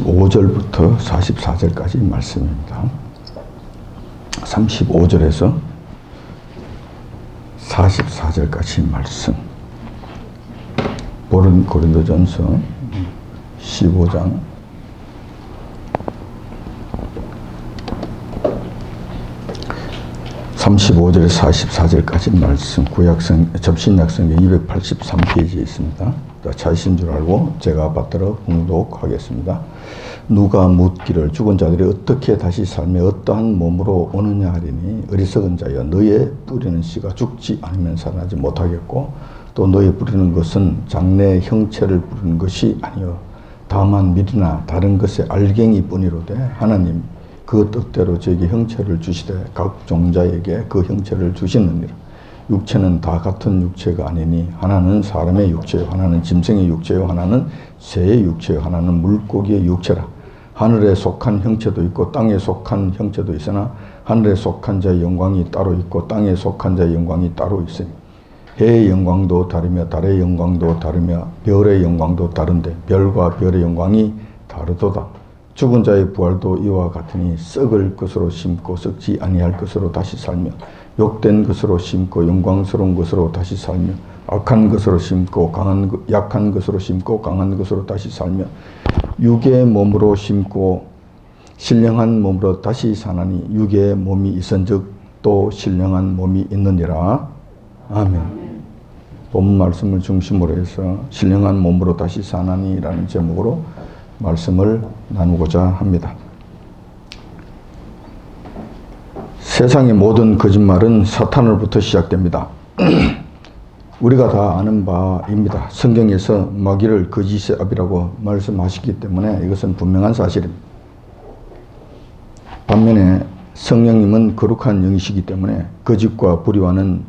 35절부터 44절까지 말씀입니다. 35절에서 44절까지 말씀. 고린도전서 15장 35절에서 44절까지 말씀. 접신약성경 283페이지에 있습니다. 찾으신 줄 알고 제가 받들어 봉독하겠습니다. 누가 묻기를 죽은 자들이 어떻게 다시 삶에 어떠한 몸으로 오느냐 하리니 어리석은 자여 너의 뿌리는 씨가 죽지 않으면 살아나지 못하겠고 또 너의 뿌리는 것은 장래의 형체를 뿌리는 것이 아니요 다만 밀이나 다른 것의 알갱이 뿐이로되 하나님 그 뜻대로 저에게 형체를 주시되 각 종자에게 그 형체를 주시느니라. 육체는 다 같은 육체가 아니니 하나는 사람의 육체요 하나는 짐승의 육체요 하나는 새의 육체요 하나는 물고기의 육체라. 하늘에 속한 형체도 있고 땅에 속한 형체도 있으나 하늘에 속한 자의 영광이 따로 있고 땅에 속한 자의 영광이 따로 있으니 해의 영광도 다르며 달의 영광도 다르며 별의 영광도 다른데 별과 별의 영광이 다르도다. 죽은 자의 부활도 이와 같으니 썩을 것으로 심고 썩지 아니할 것으로 다시 살며 욕된 것으로 심고 영광스러운 것으로 다시 살며 악한 것으로 심고 약한 것으로 심고 강한 것으로 다시 살며 육의 몸으로 심고 신령한 몸으로 다시 사나니 육의 몸이 있은즉 또 신령한 몸이 있느니라. 아멘. 본 말씀을 중심으로 해서 신령한 몸으로 다시 사나니라는 제목으로 말씀을 나누고자 합니다. 세상의 모든 거짓말은 사탄으로부터 시작됩니다. 우리가 다 아는 바입니다. 성경에서 마귀를 거짓의 아비라고 말씀하시기 때문에 이것은 분명한 사실입니다. 반면에 성령님은 거룩한 영이시기 때문에 거짓과 불의와는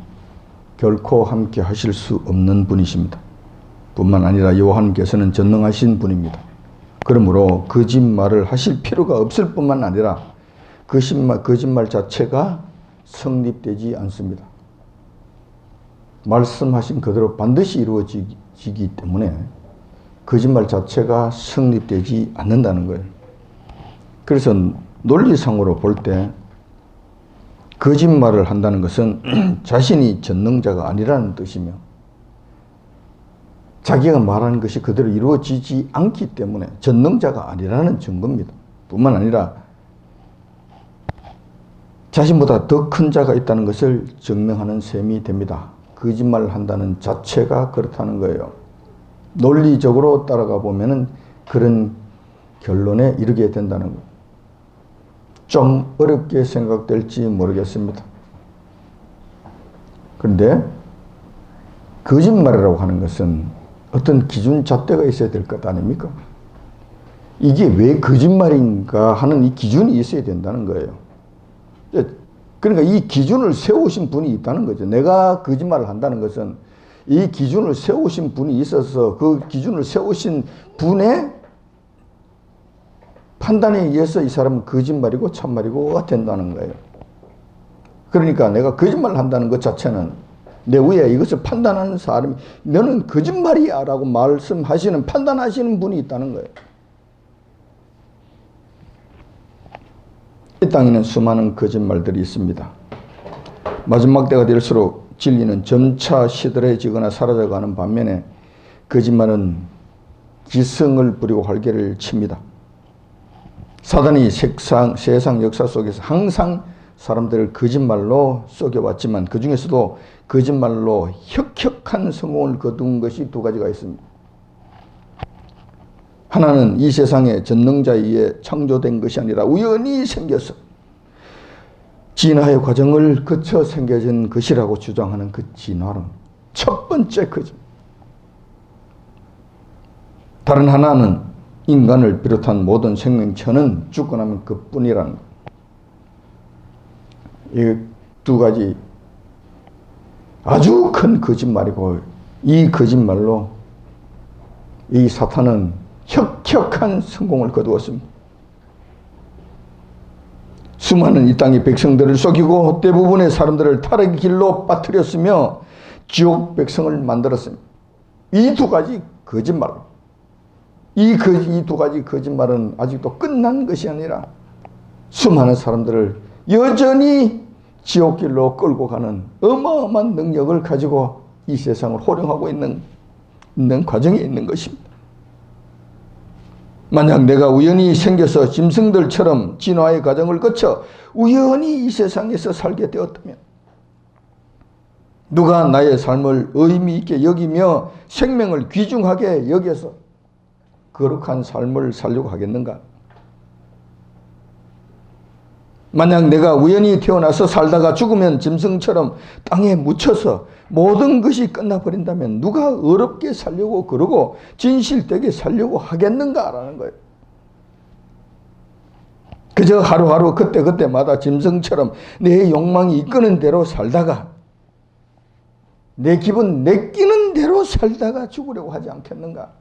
결코 함께 하실 수 없는 분이십니다. 뿐만 아니라 여호와께서는 전능하신 분입니다. 그러므로 거짓말을 하실 필요가 없을 뿐만 아니라 거짓말 자체가 성립되지 않습니다. 말씀하신 그대로 반드시 이루어지기 때문에 거짓말 자체가 성립되지 않는다는 거예요. 그래서 논리상으로 볼 때 거짓말을 한다는 것은 자신이 전능자가 아니라는 뜻이며 자기가 말하는 것이 그대로 이루어지지 않기 때문에 전능자가 아니라는 증거입니다. 뿐만 아니라 자신보다 더 큰 자가 있다는 것을 증명하는 셈이 됩니다. 거짓말을 한다는 자체가 그렇다는 거예요. 논리적으로 따라가 보면은 그런 결론에 이르게 된다는 거예요. 좀 어렵게 생각될지 모르겠습니다. 그런데 거짓말이라고 하는 것은 어떤 기준 잣대가 있어야 될 것 아닙니까? 이게 왜 거짓말인가 하는 이 기준이 있어야 된다는 거예요. 그러니까 이 기준을 세우신 분이 있다는 거죠. 내가 거짓말을 한다는 것은 이 기준을 세우신 분이 있어서 그 기준을 세우신 분의 판단에 의해서 이 사람은 거짓말이고 참말이고 된다는 거예요. 그러니까 내가 거짓말을 한다는 것 자체는 내 위에 이것을 판단하는 사람이 너는 거짓말이야 라고 말씀하시는 판단하시는 분이 있다는 거예요. 이 땅에는 수많은 거짓말들이 있습니다. 마지막 때가 될수록 진리는 점차 시들해지거나 사라져가는 반면에 거짓말은 기승을 부리고 활개를 칩니다. 사단이 세상 역사 속에서 항상 사람들을 거짓말로 속여왔지만 그 중에서도 거짓말로 혁혁한 성공을 거둔 것이 두 가지가 있습니다. 하나는 이 세상의 전능자에 의해 창조된 것이 아니라 우연히 생겨서 진화의 과정을 거쳐 생겨진 것이라고 주장하는 그 진화론. 첫 번째 거짓말. 다른 하나는 인간을 비롯한 모든 생명체는 죽고 나면 그뿐이라는 것. 이 두 가지 아주 큰 거짓말이고 이 거짓말로 이 사탄은 혁혁한 성공을 거두었습니다. 수많은 이 땅의 백성들을 속이고 대부분의 사람들을 타락의 길로 빠뜨렸으며 지옥 백성을 만들었습니다. 이 두 가지 거짓말. 이 두 가지 거짓말은 아직도 끝난 것이 아니라 수많은 사람들을 여전히 지옥길로 끌고 가는 어마어마한 능력을 가지고 이 세상을 호령하고 있는 과정에 있는 것입니다. 만약 내가 우연히 생겨서 짐승들처럼 진화의 과정을 거쳐 우연히 이 세상에서 살게 되었다면 누가 나의 삶을 의미 있게 여기며 생명을 귀중하게 여겨서 거룩한 삶을 살려고 하겠는가? 만약 내가 우연히 태어나서 살다가 죽으면 짐승처럼 땅에 묻혀서 모든 것이 끝나버린다면 누가 어렵게 살려고 그러고 진실되게 살려고 하겠는가라는 거예요. 그저 하루하루 그때그때마다 짐승처럼 내 욕망이 이끄는 대로 살다가 내 기분 내끼는 대로 살다가 죽으려고 하지 않겠는가?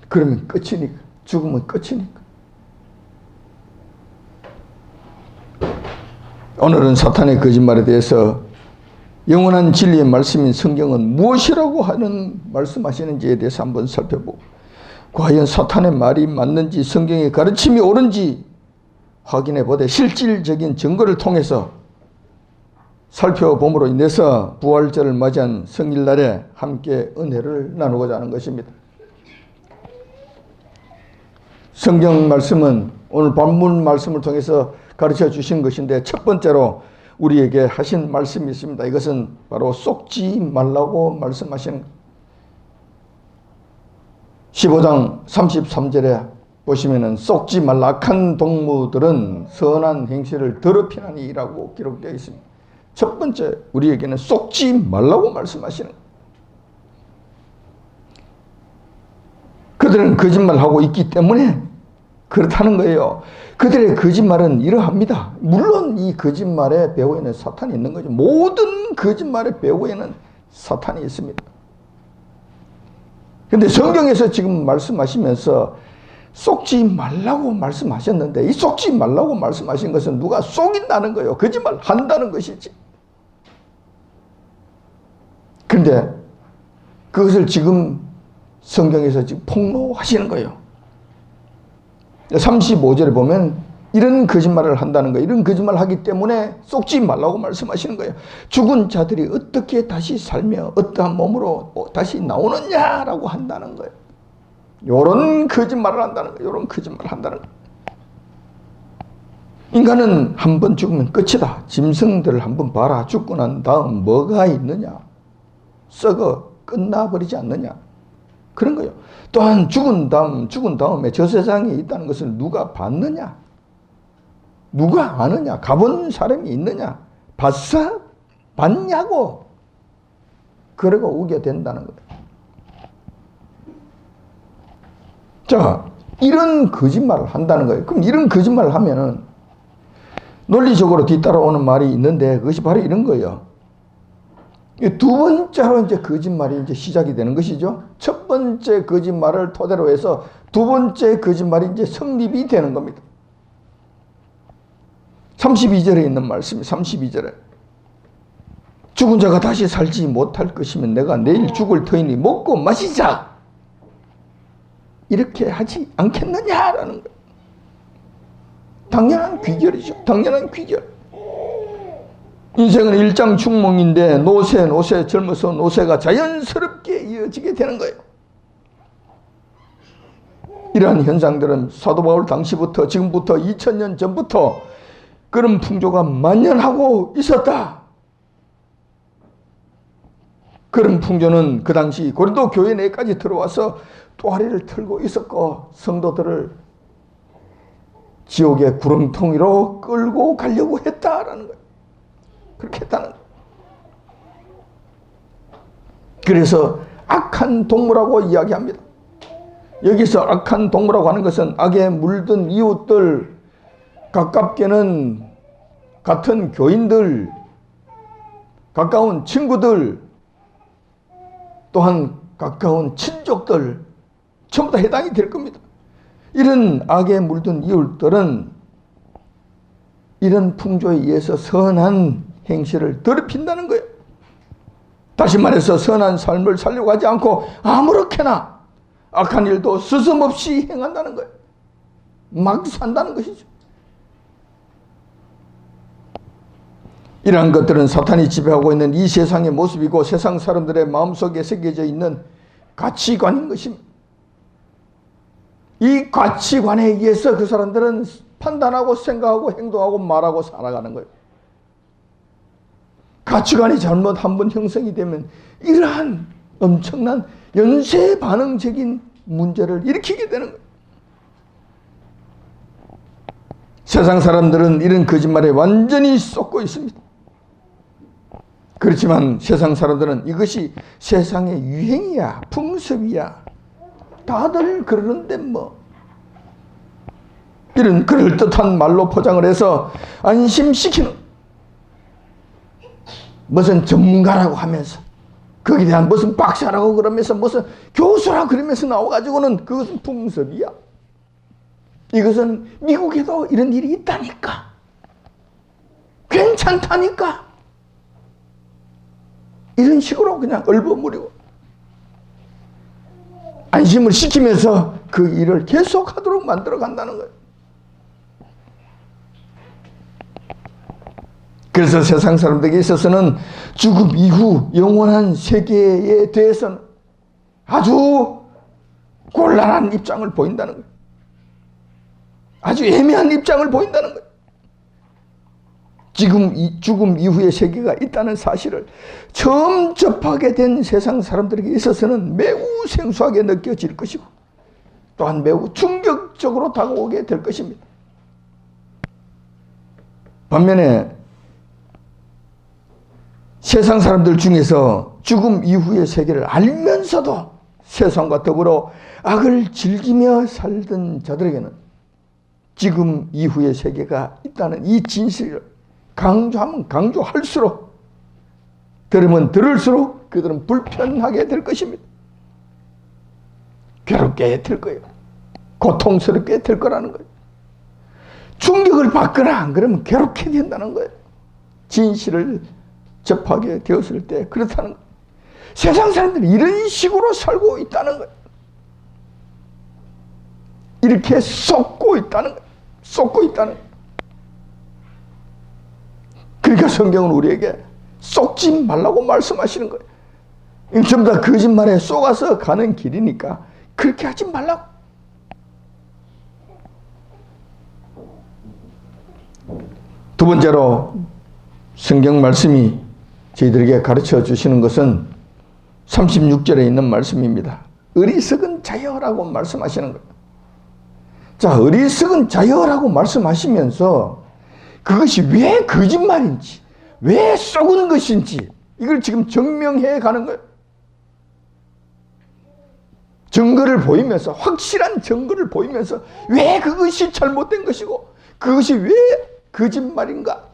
그러면 끝이니까. 죽으면 끝이니까. 오늘은 사탄의 거짓말에 대해서 영원한 진리의 말씀인 성경은 무엇이라고 말씀하시는지에 대해서 한번 살펴보고 과연 사탄의 말이 맞는지 성경의 가르침이 옳은지 확인해 보되 실질적인 증거를 통해서 살펴봄으로 인해서 부활절을 맞이한 성일날에 함께 은혜를 나누고자 하는 것입니다. 성경 말씀은 오늘 본문 말씀을 통해서 가르쳐 주신 것인데 첫 번째로 우리에게 하신 말씀이 있습니다. 이것은 바로 속지 말라고 말씀하시는 15장 33절에 보시면은 속지 말라 악한 동무들은 선한 행실을 더럽히나니라고 기록되어 있습니다. 첫 번째 우리에게는 속지 말라고 말씀하시는 거예요. 그들은 거짓말하고 있기 때문에 그렇다는 거예요. 그들의 거짓말은 이러합니다. 물론 이 거짓말의 배후에는 사탄이 있는 거죠. 모든 거짓말의 배후에는 사탄이 있습니다. 근데 성경에서 지금 말씀하시면서 속지 말라고 말씀하셨는데 이 속지 말라고 말씀하신 것은 누가 속인다는 거예요. 거짓말 한다는 것이지. 그런데 그것을 지금 성경에서 지금 폭로하시는 거예요. 35절에 보면 이런 거짓말을 한다는 거예요. 이런 거짓말을 하기 때문에 속지 말라고 말씀하시는 거예요. 죽은 자들이 어떻게 다시 살며 어떠한 몸으로 다시 나오느냐라고 한다는 거예요. 이런 거짓말을 한다는 거예요. 이런 거짓말을 한다는 거예요. 인간은 한 번 죽으면 끝이다. 짐승들을 한번 봐라. 죽고 난 다음 뭐가 있느냐. 썩어 끝나버리지 않느냐. 그런 거예요. 또한 죽은 다음에 저 세상에 있다는 것을 누가 봤느냐? 누가 아느냐? 가본 사람이 있느냐? 봤어? 봤냐고? 그러고 우게 된다는 거예요. 자, 이런 거짓말을 한다는 거예요. 그럼 이런 거짓말을 하면은 논리적으로 뒤따라오는 말이 있는데 그것이 바로 이런 거예요. 두 번째로 이제 거짓말이 이제 시작이 되는 것이죠. 첫 번째 거짓말을 토대로 해서 두 번째 거짓말이 이제 성립이 되는 겁니다. 32절에 있는 말씀이 32절에 죽은 자가 다시 살지 못할 것이면 내가 내일 죽을 터이니 먹고 마시자. 이렇게 하지 않겠느냐라는 거예요. 당연한 귀결이죠. 당연한 귀결. 인생은 일장춘몽인데 노세 젊어서 노세가 자연스럽게 이어지게 되는 거예요. 이러한 현상들은 사도 바울 당시부터 지금부터 2000년 전부터 그런 풍조가 만연하고 있었다. 그런 풍조는 그 당시 고린도 교회 내까지 들어와서 또아리를 틀고 있었고 성도들을 지옥의 구렁텅이로 끌고 가려고 했다라는 거예요. 그렇게 했다는 거예요. 그래서 악한 동무라고 이야기합니다. 여기서 악한 동무라고 하는 것은 악에 물든 이웃들, 가깝게는 같은 교인들, 가까운 친구들, 또한 가까운 친족들 전부 다 해당이 될 겁니다. 이런 악에 물든 이웃들은 이런 풍조에 의해서 선한 행실을 더럽힌다는 거예요. 다시 말해서 선한 삶을 살려고 하지 않고 아무렇게나 악한 일도 스스럼없이 행한다는 거예요. 막 산다는 것이죠. 이러한 것들은 사탄이 지배하고 있는 이 세상의 모습이고 세상 사람들의 마음속에 새겨져 있는 가치관인 것입니다. 이 가치관에 의해서 그 사람들은 판단하고 생각하고 행동하고 말하고 살아가는 거예요. 가치관이 잘못 한번 형성이 되면 이러한 엄청난 연쇄 반응적인 문제를 일으키게 되는 거예요. 세상 사람들은 이런 거짓말에 완전히 쏟고 있습니다. 그렇지만 세상 사람들은 이것이 세상의 유행이야, 풍습이야. 다들 그러는데 뭐. 이런 그럴듯한 말로 포장을 해서 안심시키는 무슨 전문가라고 하면서 거기에 대한 무슨 박사라고 그러면서 무슨 교수라고 그러면서 나와가지고는 그것은 풍습이야. 이것은 미국에도 이런 일이 있다니까. 괜찮다니까. 이런 식으로 그냥 얼버무리고 안심을 시키면서 그 일을 계속하도록 만들어 간다는 거예요. 그래서 세상 사람들에게 있어서는 죽음 이후 영원한 세계에 대해서는 아주 곤란한 입장을 보인다는 거예요. 아주 애매한 입장을 보인다는 거예요. 지금 죽음 이후의 세계가 있다는 사실을 처음 접하게 된 세상 사람들에게 있어서는 매우 생소하게 느껴질 것이고 또한 매우 충격적으로 다가오게 될 것입니다. 반면에 세상 사람들 중에서 죽음 이후의 세계를 알면서도 세상과 더불어 악을 즐기며 살던 자들에게는 지금 이후의 세계가 있다는 이 진실을 강조하면 강조할수록 들으면 들을수록 그들은 불편하게 될 것입니다. 괴롭게 될 거예요. 고통스럽게 될 거라는 거예요. 충격을 받거나 안 그러면 괴롭게 된다는 거예요. 진실을 접하게 되었을 때 그렇다는 거예요. 세상 사람들이 이런 식으로 살고 있다는 거예요. 이렇게 쏟고 있다는 거예요. 쏟고 있다는 거예요. 그러니까 성경은 우리에게 쏟지 말라고 말씀하시는 거예요. 이거 전부 다 거짓말에 쏟아서 가는 길이니까 그렇게 하지 말라고. 두 번째로 성경 말씀이 저희들에게 가르쳐 주시는 것은 36절에 있는 말씀입니다. 어리석은 자여라고 말씀하시는 거예요. 자, 어리석은 자여라고 말씀하시면서 그것이 왜 거짓말인지, 왜 썩은 것인지 이걸 지금 증명해 가는 거예요. 증거를 보이면서, 확실한 증거를 보이면서 왜 그것이 잘못된 것이고 그것이 왜 거짓말인가,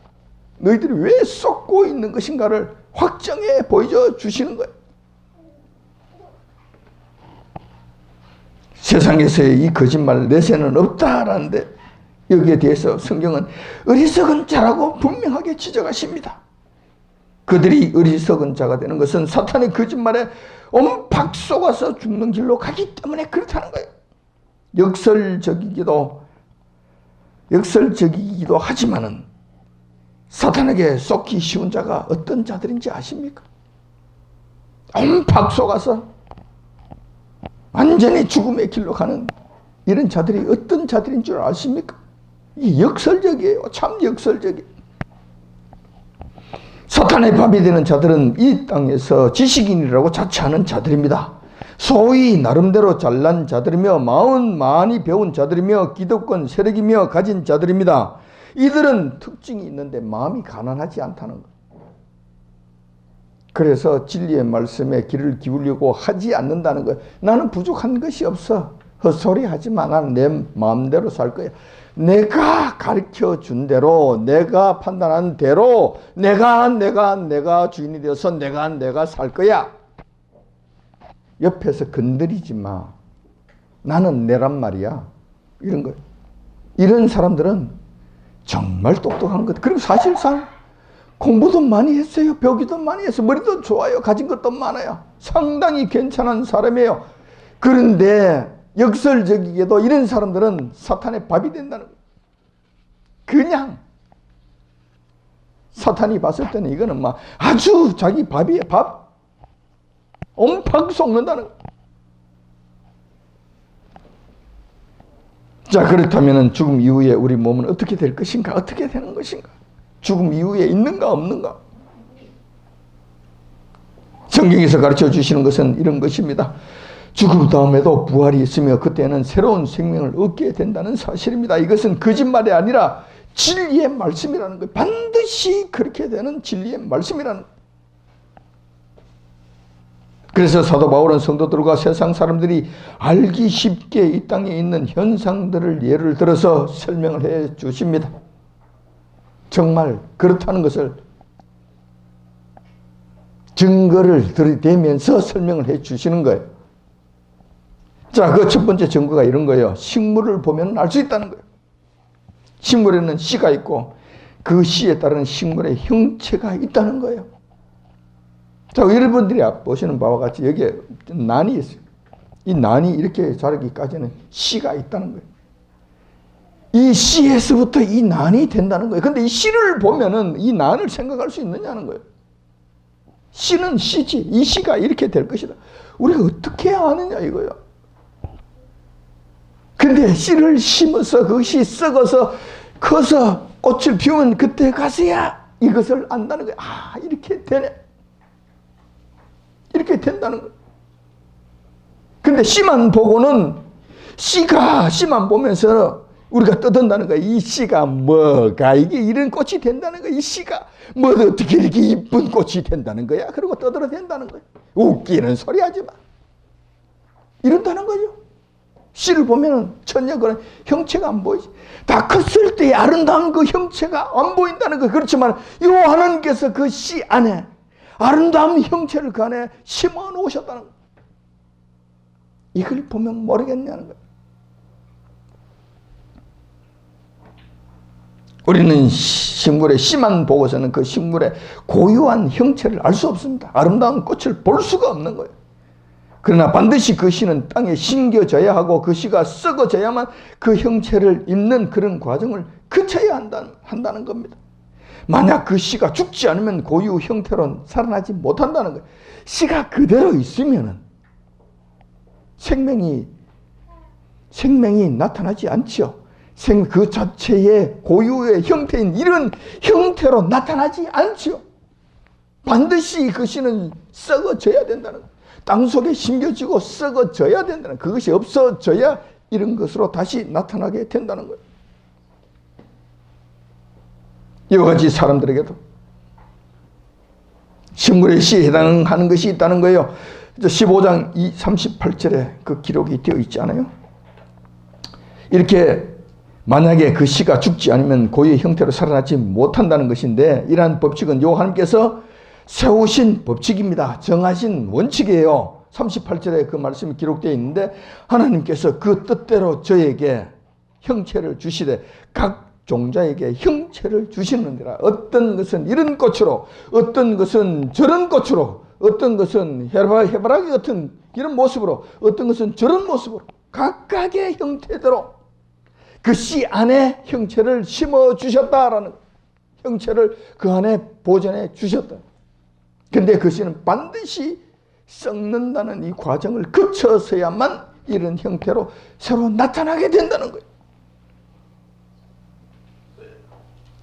너희들이 왜 썩고 있는 것인가를 확정해 보여 주시는 거예요. 세상에서의 이 거짓말 내세는 없다라는데 여기에 대해서 성경은 어리석은 자라고 분명하게 지적하십니다. 그들이 어리석은 자가 되는 것은 사탄의 거짓말에 옴팍 속아서 죽는 길로 가기 때문에 그렇다는 거예요. 역설적이기도 하지만은 사탄에게 쏟기 쉬운 자가 어떤 자들인지 아십니까? 옴팍 속아서 완전히 죽음의 길로 가는 이런 자들이 어떤 자들인 줄 아십니까? 이 역설적이에요. 참 역설적이에요. 사탄의 밥이 되는 자들은 이 땅에서 지식인이라고 자처하는 자들입니다. 소위 나름대로 잘난 자들이며 마음 많이 배운 자들이며 기득권 세력이며 가진 자들입니다. 이들은 특징이 있는데 마음이 가난하지 않다는 것. 그래서 진리의 말씀에 귀를 기울이려고 하지 않는다는 거예요. 나는 부족한 것이 없어. 헛소리 하지 마. 나는 내 마음대로 살 거야. 내가 가르쳐 준 대로, 내가 판단한 대로 내가 주인이 되어서 내가 살 거야. 옆에서 건드리지 마. 나는 내란 말이야. 이런 거예요. 이런 사람들은 정말 똑똑한 것. 그리고 사실상 공부도 많이 했어요. 배우기도 많이 했어요. 머리도 좋아요. 가진 것도 많아요. 상당히 괜찮은 사람이에요. 그런데 역설적이게도 이런 사람들은 사탄의 밥이 된다는 거예요. 그냥 사탄이 봤을 때는 이거는 막 아주 자기 밥이에요. 밥. 엄팍 쏟는다는 거예요. 자, 그렇다면 죽음 이후에 우리 몸은 어떻게 될 것인가? 어떻게 되는 것인가? 죽음 이후에 있는가 없는가? 성경에서 가르쳐 주시는 것은 이런 것입니다. 죽음 다음에도 부활이 있으며 그때는 새로운 생명을 얻게 된다는 사실입니다. 이것은 거짓말이 아니라 진리의 말씀이라는 거예요. 반드시 그렇게 되는 진리의 말씀이라는 거예요. 그래서 사도 바울은 성도들과 세상 사람들이 알기 쉽게 이 땅에 있는 현상들을 예를 들어서 설명을 해 주십니다. 정말 그렇다는 것을 증거를 들이대면서 설명을 해 주시는 거예요. 자, 그 첫 번째 증거가 이런 거예요. 식물을 보면 알 수 있다는 거예요. 식물에는 씨가 있고 그 씨에 따른 식물의 형체가 있다는 거예요. 자, 여러분들이 보시는 바와 같이 여기에 난이 있어요. 이 난이 이렇게 자라기까지는 씨가 있다는 거예요. 이 씨에서부터 이 난이 된다는 거예요. 근데 이 씨를 보면은 이 난을 생각할 수 있느냐는 거예요. 씨는 씨지. 이 씨가 이렇게 될 것이다. 우리가 어떻게 아느냐 이거예요. 근데 씨를 심어서 그것이 썩어서 커서 꽃을 피우면 그때 가서야 이것을 안다는 거예요. 아, 이렇게 되네. 이렇게 된다는 거예요. 근데 씨만 보고는 씨만 보면서 우리가 떠든다는 거예요. 이 씨가 뭐가 이게 이런 꽃이 된다는 거예요. 이 씨가 뭐 어떻게 이렇게 이쁜 꽃이 된다는 거야. 그리고 떠들어 된다는 거예요. 웃기는 소리 하지 마. 이런다는 거죠. 씨를 보면 전혀 그런 형체가 안 보이지. 다 컸을 때 아름다운 그 형체가 안 보인다는 거. 그렇지만 요 하나님께서 그 씨 안에 아름다운 형체를 그 안에 심어 놓으셨다는 거예요. 이걸 보면 모르겠냐는 거예요. 우리는 식물의 씨만 보고서는 그 식물의 고유한 형체를 알 수 없습니다. 아름다운 꽃을 볼 수가 없는 거예요. 그러나 반드시 그 씨는 땅에 심겨져야 하고 그 씨가 썩어져야만 그 형체를 입는 그런 과정을 거쳐야 한다는 겁니다. 만약 그 씨가 죽지 않으면 고유 형태로 살아나지 못한다는 거예요. 씨가 그대로 있으면은 생명이 나타나지 않지요. 그 자체의 고유의 형태인 이런 형태로 나타나지 않지요. 반드시 그 씨는 썩어져야 된다는 거예요. 땅 속에 심겨지고 썩어져야 된다는 거예요. 그것이 없어져야 이런 것으로 다시 나타나게 된다는 거예요. 이와 같이 사람들에게도 식물의 씨에 해당하는 것이 있다는 거예요. 15장 38절에 그 기록이 되어 있지 않아요? 이렇게 만약에 그 씨가 죽지 않으면 고유의 형태로 살아나지 못한다는 것인데, 이러한 법칙은 하나님께서 세우신 법칙입니다. 정하신 원칙이에요. 38절에 그 말씀이 기록되어 있는데, 하나님께서 그 뜻대로 저에게 형체를 주시되 각 종자에게 형체를 주시는니라. 어떤 것은 이런 꽃으로, 어떤 것은 저런 꽃으로, 어떤 것은 해바라기 같은 이런 모습으로, 어떤 것은 저런 모습으로 각각의 형태대로 그 씨 안에 형체를 심어 주셨다라는, 형체를 그 안에 보존해 주셨다. 근데 그 씨는 반드시 썩는다는 이 과정을 거쳐서야만 이런 형태로 새로 나타나게 된다는 거예요.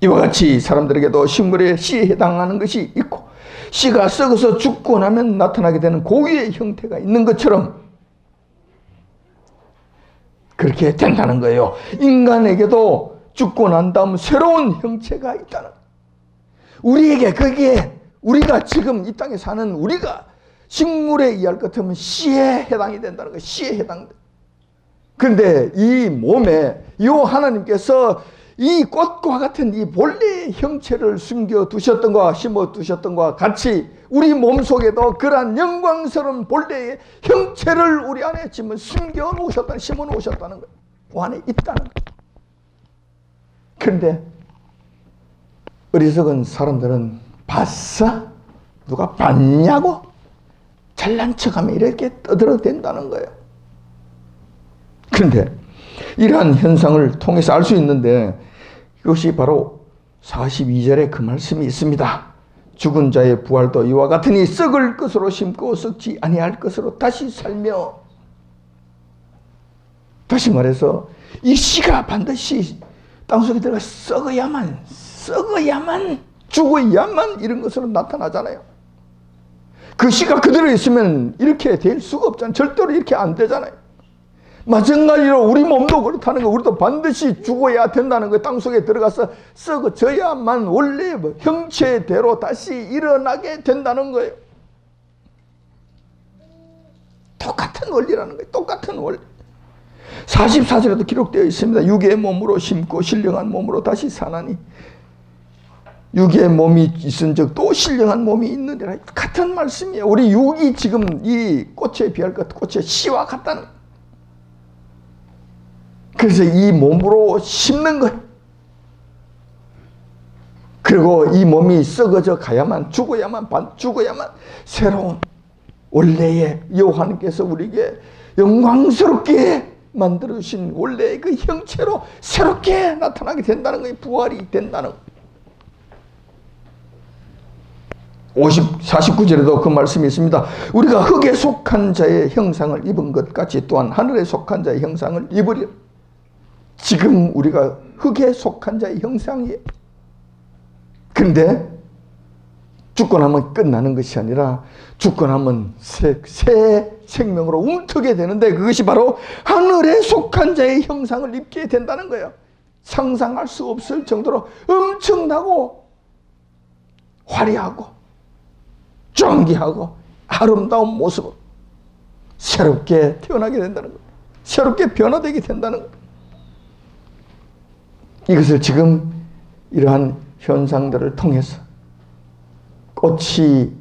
이와 같이 사람들에게도 식물의 씨에 해당하는 것이 있고, 씨가 썩어서 죽고 나면 나타나게 되는 고유의 형태가 있는 것처럼 그렇게 된다는 거예요. 인간에게도 죽고 난 다음 새로운 형체가 있다는 거예요. 우리에게 그게 우리가 지금 이 땅에 사는 우리가 식물에 의할 것 같으면 씨에 해당이 된다는 거예요. 씨에 해당돼. 그런데 이 몸에 이 하나님께서 이 꽃과 같은 이 본래의 형체를 숨겨 두셨던과 심어 두셨던과 같이 우리 몸속에도 그러한 영광스러운 본래의 형체를 우리 안에 지금 숨겨 놓으셨다는, 심어 놓으셨다는 거예요. 그 안에 있다는 거예요. 그런데 어리석은 사람들은 봤어? 누가 봤냐고? 잘난 척하면 이렇게 떠들어댄다는 거예요. 그런데 이러한 현상을 통해서 알 수 있는데 이것이 바로 42절에 그 말씀이 있습니다. 죽은 자의 부활도 이와 같으니 썩을 것으로 심고 썩지 아니할 것으로 다시 살며, 다시 말해서 이 씨가 반드시 땅속에 들어가 썩어야만 죽어야만 이런 것으로 나타나잖아요. 그 씨가 그대로 있으면 이렇게 될 수가 없잖아요. 절대로 이렇게 안 되잖아요. 마찬가지로 우리 몸도 그렇다는 거, 우리도 반드시 죽어야 된다는 거, 땅속에 들어가서 썩어져야만 원래 형체대로 다시 일어나게 된다는 거예요. 똑같은 원리라는 거예요. 똑같은 원리. 44절에도 기록되어 있습니다. 육의 몸으로 심고 신령한 몸으로 다시 사나니 육의 몸이 있은 적 또 신령한 몸이 있느니라. 같은 말씀이에요. 우리 육이 지금 이 꽃에 비할 것, 꽃의 씨와 같다는 거예요. 그래서 이 몸으로 심는 거예요. 그리고 이 몸이 썩어져 가야만, 죽어야만 새로운 원래의 여호와께서 우리에게 영광스럽게 만들어주신 원래의 그 형체로 새롭게 나타나게 된다는 거예요. 부활이 된다는 거예요. 49절에도 그 말씀이 있습니다. 우리가 흙에 속한 자의 형상을 입은 것 같이 또한 하늘에 속한 자의 형상을 입으리라. 지금 우리가 흙에 속한 자의 형상이에요. 그런데 죽고 나면 끝나는 것이 아니라 죽고 나면 새 생명으로 움트게 되는데 그것이 바로 하늘에 속한 자의 형상을 입게 된다는 거예요. 상상할 수 없을 정도로 엄청나고 화려하고 존귀하고 아름다운 모습으로 새롭게 태어나게 된다는 거예요. 새롭게 변화되게 된다는 거예요. 이것을 지금 이러한 현상들을 통해서 꽃이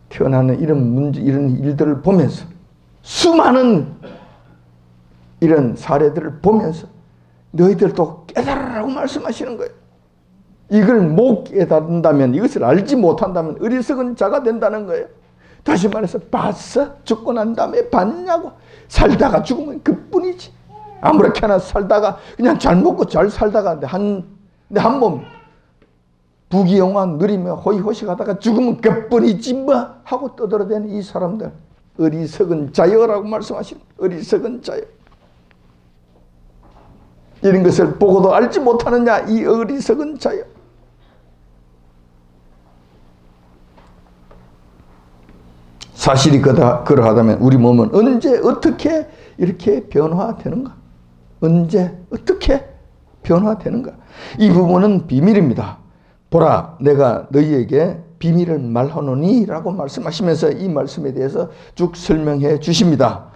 태어나는 이런 문제, 이런 일들을 보면서 수많은 이런 사례들을 보면서 너희들도 깨달으라고 말씀하시는 거예요. 이걸 못 깨닫는다면, 이것을 알지 못한다면 어리석은 자가 된다는 거예요. 다시 말해서 봤어? 죽고 난 다음에 봤냐고. 살다가 죽으면 그뿐이지. 아무렇게나 살다가 그냥 잘 먹고 잘 살다가 한 몸 부귀영화 누리며 호의호식하다가 죽으면 그뿐이지 뭐 하고 떠들어대는 이 사람들, 어리석은 자여라고 말씀하시는, 어리석은 자여. 이런 것을 보고도 알지 못하느냐, 이 어리석은 자여. 사실이 그러하다면 우리 몸은 언제 어떻게 이렇게 변화되는가? 언제 어떻게 변화되는가? 이 부분은 비밀입니다. 보라, 내가 너희에게 비밀을 말하노니 라고 말씀하시면서 이 말씀에 대해서 쭉 설명해 주십니다.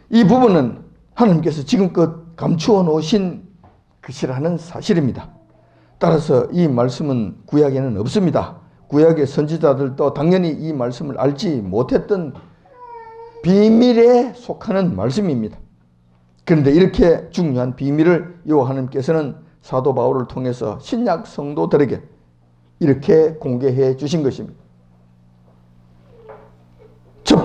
이 부분은 하나님께서 지금껏 감추어 놓으신 것이라는 사실입니다. 따라서 이 말씀은 구약에는 없습니다. 구약의 선지자들도 당연히 이 말씀을 알지 못했던 비밀에 속하는 말씀입니다. 그런데 이렇게 중요한 비밀을 여호와 하나님께서는 사도 바울을 통해서 신약 성도들에게 이렇게 공개해 주신 것입니다. 첫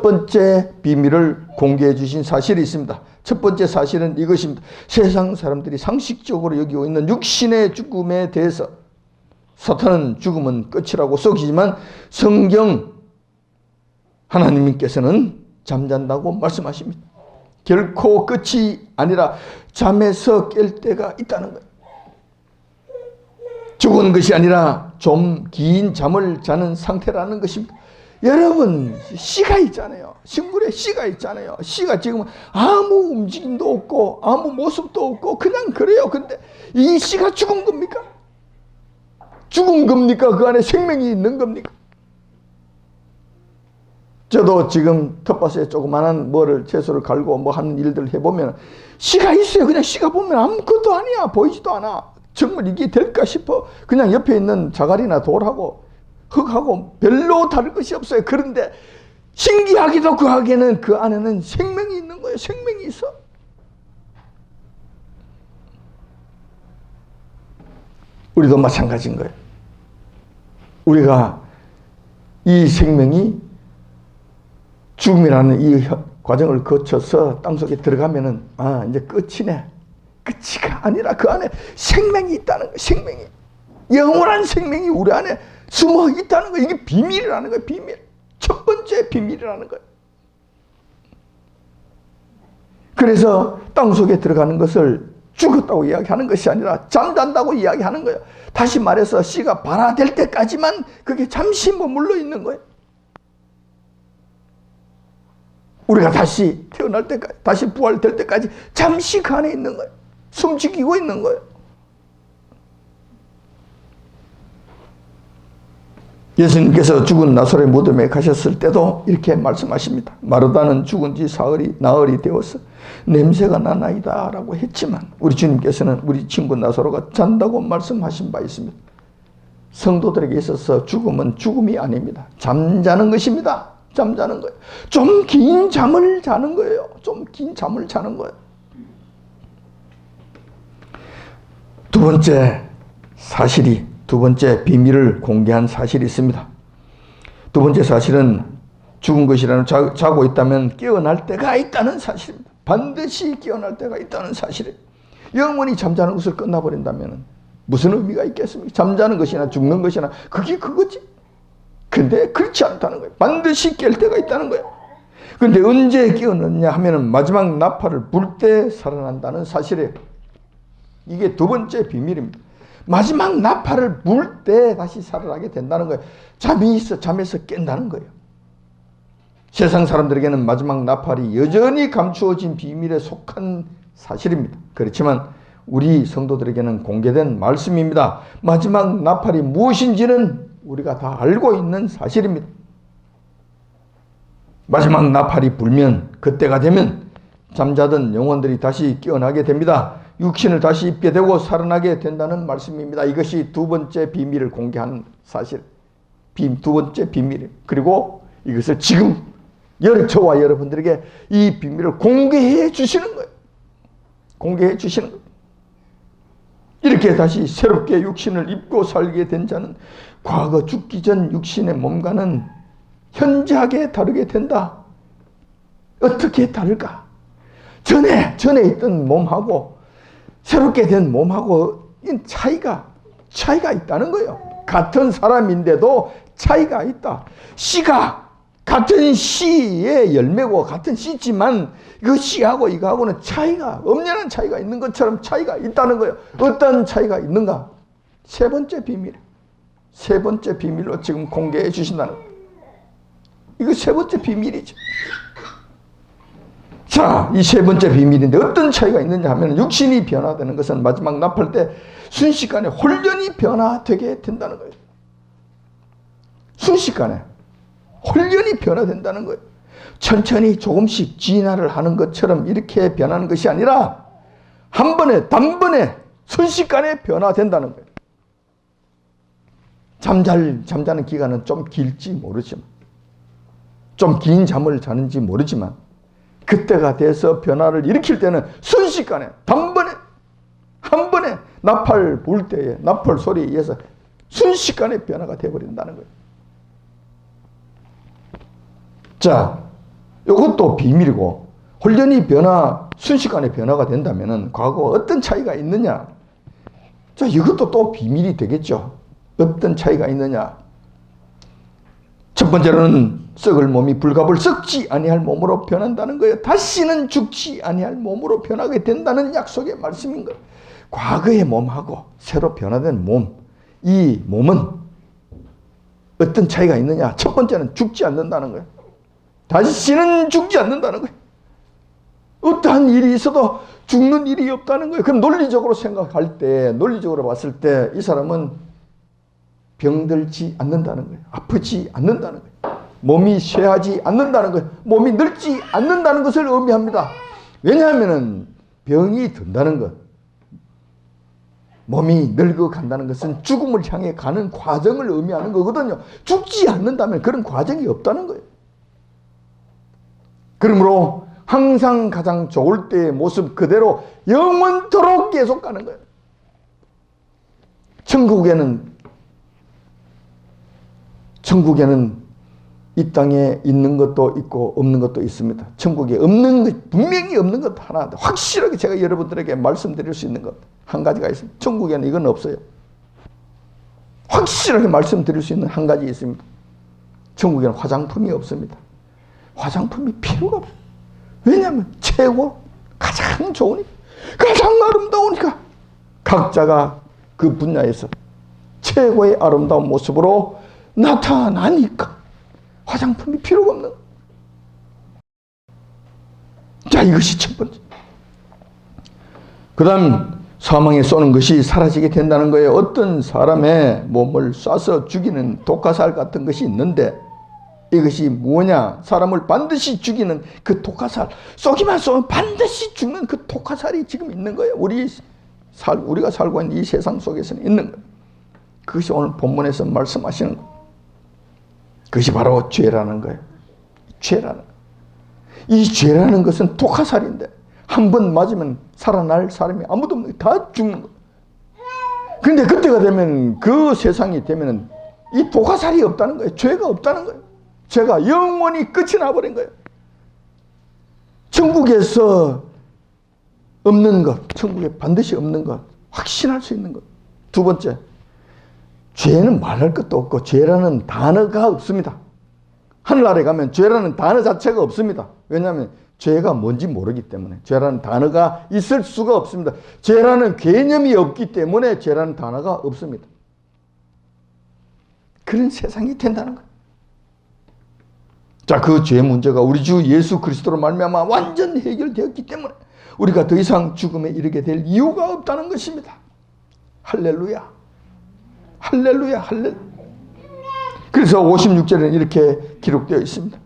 번째 비밀을 공개해 주신 사실이 있습니다. 첫 번째 사실은 이것입니다. 세상 사람들이 상식적으로 여기고 있는 육신의 죽음에 대해서 사탄은 죽음은 끝이라고 속이지만 성경 하나님께서는 잠잔다고 말씀하십니다. 결코 끝이 아니라 잠에서 깰 때가 있다는 거예요. 죽은 것이 아니라 좀 긴 잠을 자는 상태라는 것입니다. 여러분, 씨가 있잖아요. 식물에 씨가 있잖아요. 씨가 지금 아무 움직임도 없고 아무 모습도 없고 그냥 그래요. 근데 이 씨가 죽은 겁니까? 죽은 겁니까? 그 안에 생명이 있는 겁니까? 저도 지금 텃밭에 조그마한 채소를 갈고 뭐 하는 일들을 해보면 씨가 있어요. 그냥 씨가 보면 아무것도 아니야. 보이지도 않아. 정말 이게 될까 싶어. 그냥 옆에 있는 자갈이나 돌하고 흙하고 별로 다를 것이 없어요. 그런데 신기하기도 그하게는 그 안에는 생명이 있는 거예요. 생명이 있어. 우리도 마찬가지인 거예요. 우리가 이 생명이 죽음이라는 이 과정을 거쳐서 땅속에 들어가면은 이제 끝이네. 끝이가 아니라 그 안에 생명이 있다는 거예요. 생명이. 영원한 생명이 우리 안에 숨어 있다는 거예요. 이게 비밀이라는 거예요. 비밀. 첫 번째 비밀이라는 거예요. 그래서 땅속에 들어가는 것을 죽었다고 이야기하는 것이 아니라 잠잔다고 이야기하는 거예요. 다시 말해서 씨가 발화될 때까지만 그게 잠시 머물러 있는 거예요. 우리가 다시 태어날 때까지, 다시 부활될 때까지 잠시 그 안에 있는 거예요. 숨지키고 있는 거예요. 예수님께서 죽은 나사로의 무덤에 가셨을 때도 이렇게 말씀하십니다. 마르다는 죽은 지 나흘이 되어서 냄새가 나나이다 라고 했지만 우리 주님께서는 우리 친구 나사로가 잔다고 말씀하신 바 있습니다. 성도들에게 있어서 죽음은 죽음이 아닙니다. 잠자는 것입니다. 잠자는 거예요. 좀 긴 잠을 자는 거예요. 좀 긴 잠을 자는 거예요. 두 번째 비밀을 공개한 사실이 있습니다. 두 번째 사실은 죽은 것이라는 자고 있다면 깨어날 때가 있다는 사실입니다. 반드시 깨어날 때가 있다는 사실이에요. 영원히 잠자는 것을 끝나버린다면 무슨 의미가 있겠습니까? 잠자는 것이나 죽는 것이나 그게 그거지. 근데 그렇지 않다는 거예요. 반드시 깰 때가 있다는 거예요. 근데 언제 깨어났냐 하면은 마지막 나팔을 불 때 살아난다는 사실이에요. 이게 두 번째 비밀입니다. 마지막 나팔을 불 때 다시 살아나게 된다는 거예요. 잠에서 깬다는 거예요. 세상 사람들에게는 마지막 나팔이 여전히 감추어진 비밀에 속한 사실입니다. 그렇지만 우리 성도들에게는 공개된 말씀입니다. 마지막 나팔이 무엇인지는 우리가 다 알고 있는 사실입니다. 마지막 나팔이 불면 그때가 되면 잠자던 영혼들이 다시 깨어나게 됩니다. 육신을 다시 입게 되고 살아나게 된다는 말씀입니다. 이것이 두 번째 비밀을 공개한 사실. 두 번째 비밀이에요. 그리고 이것을 지금 저와 여러분들에게 이 비밀을 공개해 주시는 거예요. 공개해 주시는 거예요. 이렇게 다시 새롭게 육신을 입고 살게 된 자는 과거 죽기 전 육신의 몸과는 현저하게 다르게 된다. 어떻게 다를까? 전에 있던 몸하고 새롭게 된 몸하고 차이가 있다는 거예요. 같은 사람인데도 차이가 있다. 씨가 같은 씨의 열매고 같은 씨지만 그 씨하고 이거하고는 엄연한 차이가 있는 것처럼 차이가 있다는 거예요. 어떤 차이가 있는가? 세 번째 비밀. 세 번째 비밀로 지금 공개해 주신다는 거예요. 이거 세 번째 비밀이죠. 자, 이 세 번째 비밀인데 어떤 차이가 있느냐 하면 육신이 변화되는 것은 마지막 나팔 때 순식간에 홀연히 변화되게 된다는 거예요. 순식간에 홀연히 변화된다는 거예요. 천천히 조금씩 진화를 하는 것처럼 이렇게 변하는 것이 아니라 한 번에 단번에 순식간에 변화된다는 거예요. 잠자는 기간은 좀 길지 모르지만 좀 긴 잠을 자는지 모르지만 그때가 돼서 변화를 일으킬 때는 순식간에 단번에 한 번에 나팔 불 때에 나팔 소리에 의해서 순식간에 변화가 되어버린다는 거예요. 자, 이것도 비밀이고 홀연히 순식간에 변화가 된다면 과거 어떤 차이가 있느냐? 자, 이것도 또 비밀이 되겠죠. 어떤 차이가 있느냐? 첫 번째로는 썩을 몸이 불갑을 썩지 아니할 몸으로 변한다는 거예요. 다시는 죽지 아니할 몸으로 변하게 된다는 약속의 말씀인 거예요. 과거의 몸하고 새로 변화된 몸, 이 몸은 어떤 차이가 있느냐? 첫 번째는 죽지 않는다는 거예요. 다시는 죽지 않는다는 거예요. 어떠한 일이 있어도 죽는 일이 없다는 거예요. 그럼 논리적으로 생각할 때, 논리적으로 봤을 때 이 사람은 병들지 않는다는 거예요. 아프지 않는다는 거예요. 몸이 쇠하지 않는다는 거예요. 몸이 늙지 않는다는 것을 의미합니다. 왜냐하면 병이 든다는 것, 몸이 늙어간다는 것은 죽음을 향해 가는 과정을 의미하는 거거든요. 죽지 않는다면 그런 과정이 없다는 거예요. 그러므로 항상 가장 좋을 때의 모습 그대로 영원토록 계속 가는 거예요. 천국에는 이 땅에 있는 것도 있고 없는 것도 있습니다. 천국에 없는 것, 분명히 없는 것 하나, 확실하게 제가 여러분들에게 말씀드릴 수 있는 것 한 가지가 있습니다. 천국에는 이건 없어요. 확실하게 말씀드릴 수 있는 한 가지 있습니다. 천국에는 화장품이 없습니다. 화장품이 필요가 없어요. 왜냐하면 최고, 가장 좋으니까, 가장 아름다우니까, 각자가 그 분야에서 최고의 아름다운 모습으로 나타나니까 화장품이 필요가 없는 거예요. 자, 이것이 첫 번째. 그 다음 사망에 쏘는 것이 사라지게 된다는 거예요. 어떤 사람의 몸을 쏴서 죽이는 독화살 같은 것이 있는데, 이것이 뭐냐? 사람을 반드시 죽이는 그 독화살, 쏘기만 쏘면 반드시 죽는 그 독화살이 지금 있는 거예요. 우리가 살고 있는 이 세상 속에서는 있는 거예요. 그것이 오늘 본문에서 말씀하시는 거예요. 그것이 바로 죄라는 거예요. 이 죄라는 것은 독화살인데, 한 번 맞으면 살아날 사람이 아무도 없는 거예요. 다 죽는 거예요. 그런데 그때가 되면, 그 세상이 되면 이 독화살이 없다는 거예요. 죄가 없다는 거예요. 죄가 영원히 끝이 나버린 거예요. 천국에서 없는 것, 천국에 반드시 없는 것, 확신할 수 있는 것. 두 번째, 죄는 말할 것도 없고 죄라는 단어가 없습니다. 하늘나라에 가면 죄라는 단어 자체가 없습니다. 왜냐하면 죄가 뭔지 모르기 때문에. 죄라는 단어가 있을 수가 없습니다. 죄라는 개념이 없기 때문에 죄라는 단어가 없습니다. 그런 세상이 된다는 거예요. 자, 그 죄 문제가 우리 주 예수 그리스도로 말미암아 완전 해결되었기 때문에 우리가 더 이상 죽음에 이르게 될 이유가 없다는 것입니다. 할렐루야. 할렐루야. 할렐루야. 그래서 56절에는 이렇게 기록되어 있습니다.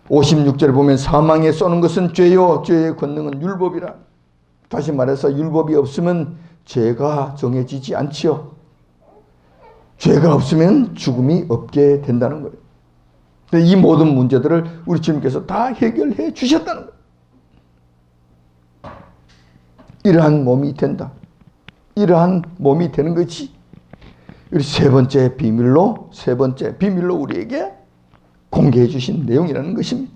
56절에 보면 사망에 쏘는 것은 죄요, 죄의 권능은 율법이라. 다시 말해서 율법이 없으면 죄가 정해지지 않지요. 죄가 없으면 죽음이 없게 된다는 거예요. 이 모든 문제들을 우리 주님께서 다 해결해 주셨다는 거예요. 이러한 몸이 된다. 이러한 몸이 되는 것이 우리 세 번째 비밀로 우리에게 공개해 주신 내용이라는 것입니다.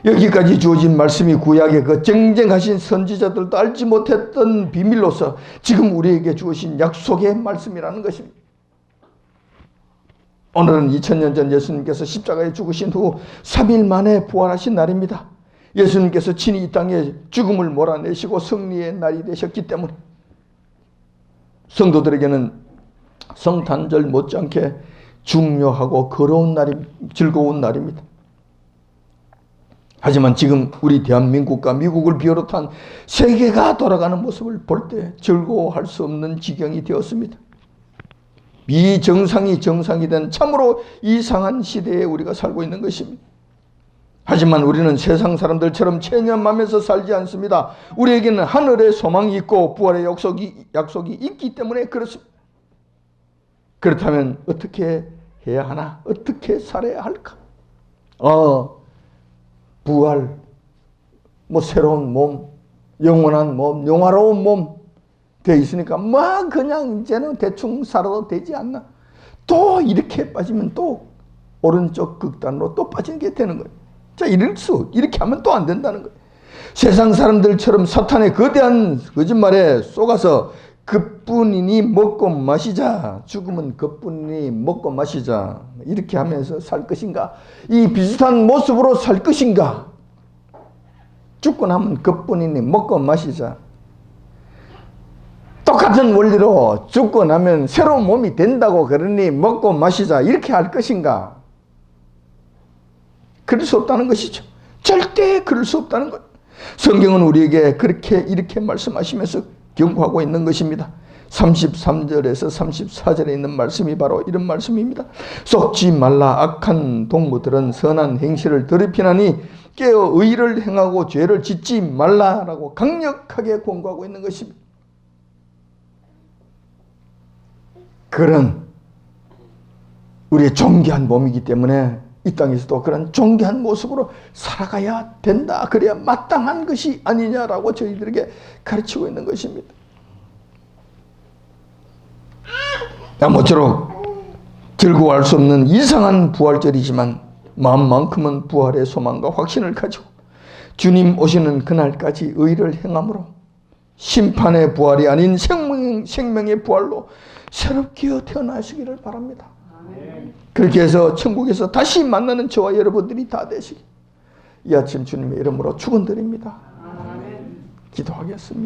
여기까지 주어진 말씀이 구약의 그 쟁쟁하신 선지자들도 알지 못했던 비밀로서 지금 우리에게 주어진 약속의 말씀이라는 것입니다. 오늘은 2000년 전 예수님께서 십자가에 죽으신 후 3일 만에 부활하신 날입니다. 예수님께서 친히 이 땅에 죽음을 몰아내시고 승리의 날이 되셨기 때문에 성도들에게는 성탄절 못지않게 중요하고 즐거운 날입니다. 하지만 지금 우리 대한민국과 미국을 비롯한 세계가 돌아가는 모습을 볼 때 즐거워할 수 없는 지경이 되었습니다. 비정상이 정상이 된 참으로 이상한 시대에 우리가 살고 있는 것입니다. 하지만 우리는 세상 사람들처럼 체념하면서 살지 않습니다. 우리에게는 하늘의 소망이 있고 부활의 약속이 있기 때문에 그렇습니다. 그렇다면 어떻게 해야 하나? 어떻게 살아야 할까? 부활, 새로운 몸, 영원한 몸, 영화로운 몸 되어 있으니까 그냥 이제는 대충 살아도 되지 않나? 또 이렇게 빠지면 또 오른쪽 극단으로 또 빠지는 게 되는 거예요. 자, 이렇게 하면 또 안 된다는 거예요. 세상 사람들처럼 사탄의 거대한 거짓말에 속아서 그뿐이니 먹고 마시자, 죽으면 그뿐이니 먹고 마시자, 이렇게 하면서 살 것인가? 이 비슷한 모습으로 살 것인가? 죽고 나면 그뿐이니 먹고 마시자. 똑같은 원리로 죽고 나면 새로운 몸이 된다고 그러니 먹고 마시자, 이렇게 할 것인가? 그럴 수 없다는 것이죠. 절대 그럴 수 없다는 것. 성경은 우리에게 이렇게 말씀하시면서 경고하고 있는 것입니다. 33절에서 34절에 있는 말씀이 바로 이런 말씀입니다. 속지 말라. 악한 동무들은 선한 행실을 더럽히나니 깨어 의를 행하고 죄를 짓지 말라라고 강력하게 권고하고 있는 것입니다. 그런 우리의 존귀한 몸이기 때문에 이 땅에서도 그런 존귀한 모습으로 살아가야 된다. 그래야 마땅한 것이 아니냐라고 저희들에게 가르치고 있는 것입니다. 모쪼록 즐거워할 수 없는 이상한 부활절이지만 마음만큼은 부활의 소망과 확신을 가지고 주님 오시는 그날까지 의를 행함으로 심판의 부활이 아닌 생명의 부활로 새롭게 태어나시기를 바랍니다. 그렇게 해서 천국에서 다시 만나는 저와 여러분들이 다 되시기 이 아침 주님의 이름으로 축원드립니다. 기도하겠습니다.